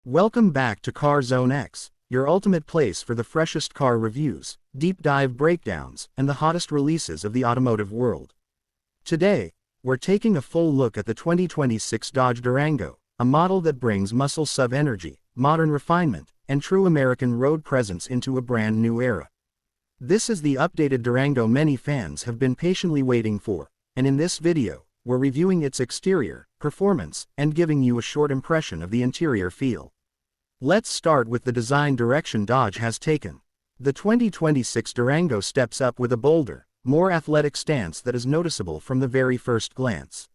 Welcome back to Car Zone X, your ultimate place for the freshest car reviews, deep dive breakdowns, and the hottest releases of the automotive world. Today, we're taking a full look at the 2026 Dodge Durango, a model that brings muscle sub-energy, modern refinement, and true American road presence into a brand new era. This is the updated Durango many fans have been patiently waiting for, and in this video, we're reviewing its exterior, performance, and giving you a short impression of the interior feel. Let's start with the design direction Dodge has taken. The 2026 Durango steps up with a bolder, more athletic stance that is noticeable from the very first glance.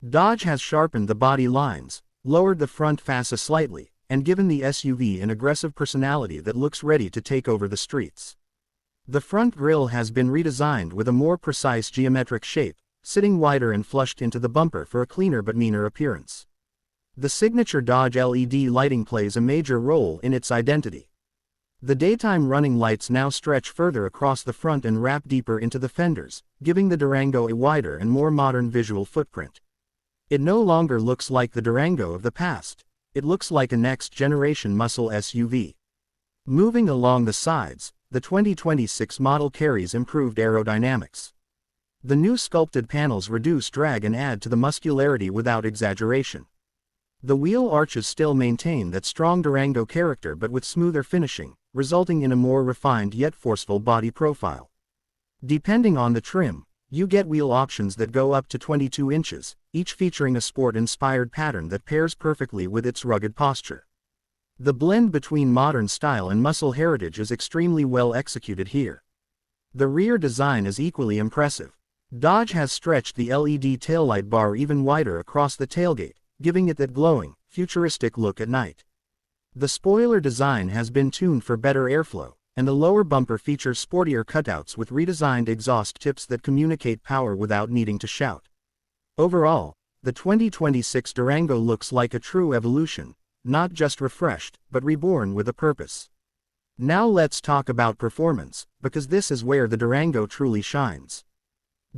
Dodge has sharpened the body lines, lowered the front fascia slightly, and given the SUV an aggressive personality that looks ready to take over the streets. The front grille has been redesigned with a more precise geometric shape, sitting wider and flushed into the bumper for a cleaner but meaner appearance. The signature Dodge LED lighting plays a major role in its identity. The daytime running lights now stretch further across the front and wrap deeper into the fenders, giving the Durango a wider and more modern visual footprint. It no longer looks like the Durango of the past, it looks like a next-generation muscle SUV. Moving along the sides, the 2026 model carries improved aerodynamics. The new sculpted panels reduce drag and add to the muscularity without exaggeration. The wheel arches still maintain that strong Durango character but with smoother finishing, resulting in a more refined yet forceful body profile. Depending on the trim, you get wheel options that go up to 22 inches, each featuring a sport-inspired pattern that pairs perfectly with its rugged posture. The blend between modern style and muscle heritage is extremely well executed here. The rear design is equally impressive. Dodge has stretched the LED taillight bar even wider across the tailgate, giving it that glowing, futuristic look at night. The spoiler design has been tuned for better airflow, and the lower bumper features sportier cutouts with redesigned exhaust tips that communicate power without needing to shout. Overall, the 2026 Durango looks like a true evolution, not just refreshed, but reborn with a purpose. Now let's talk about performance, because this is where the Durango truly shines.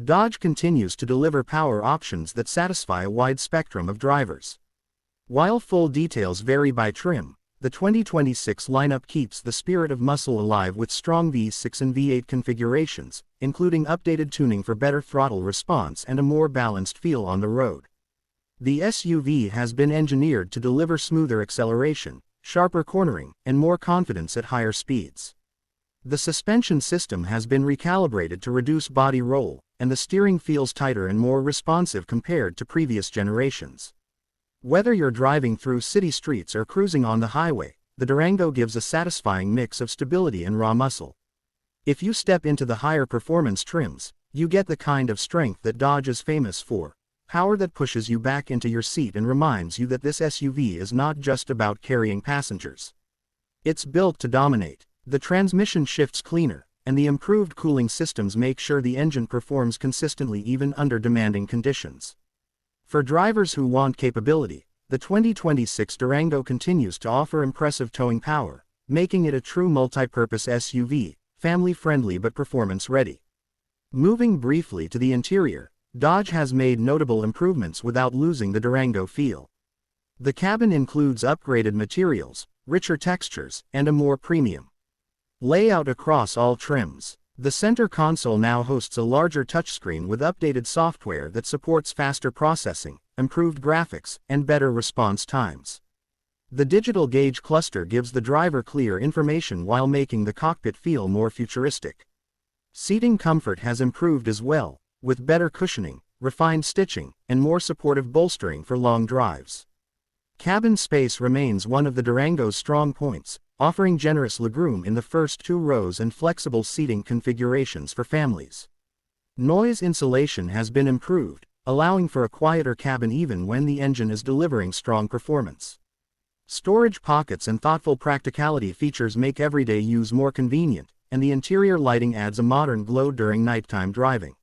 Dodge continues to deliver power options that satisfy a wide spectrum of drivers. While full details vary by trim, the 2026 lineup keeps the spirit of muscle alive with strong V6 and V8 configurations, including updated tuning for better throttle response and a more balanced feel on the road. The SUV has been engineered to deliver smoother acceleration, sharper cornering, and more confidence at higher speeds. The suspension system has been recalibrated to reduce body roll, and the steering feels tighter and more responsive compared to previous generations. Whether you're driving through city streets or cruising on the highway, the Durango gives a satisfying mix of stability and raw muscle. If you step into the higher performance trims, you get the kind of strength that Dodge is famous for, power that pushes you back into your seat and reminds you that this SUV is not just about carrying passengers. It's built to dominate. The transmission shifts cleaner, and the improved cooling systems make sure the engine performs consistently even under demanding conditions. For drivers who want capability, the 2026 Durango continues to offer impressive towing power, making it a true multi-purpose SUV, family-friendly but performance-ready. Moving briefly to the interior, Dodge has made notable improvements without losing the Durango feel. The cabin includes upgraded materials, richer textures, and a more premium layout across all trims. The center console now hosts a larger touchscreen with updated software that supports faster processing, improved graphics, and better response times. The digital gauge cluster gives the driver clear information while making the cockpit feel more futuristic. Seating comfort has improved as well, with better cushioning, refined stitching, and more supportive bolstering for long drives. Cabin space remains one of the Durango's strong points, offering generous legroom in the first two rows and flexible seating configurations for families. Noise insulation has been improved, allowing for a quieter cabin even when the engine is delivering strong performance. Storage pockets and thoughtful practicality features make everyday use more convenient, and the interior lighting adds a modern glow during nighttime driving.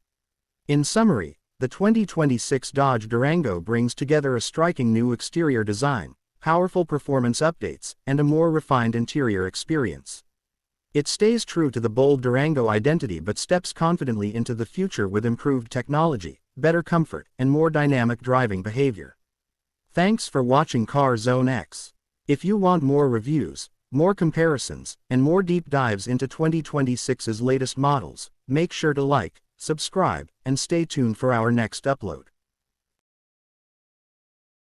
In summary, the 2026 Dodge Durango brings together a striking new exterior design, powerful performance updates, and a more refined interior experience. It stays true to the bold Durango identity but steps confidently into the future with improved technology, better comfort, and more dynamic driving behavior. Thanks for watching Car Zone X. If you want more reviews, more comparisons, and more deep dives into 2026's latest models, make sure to like, subscribe, and stay tuned for our next upload.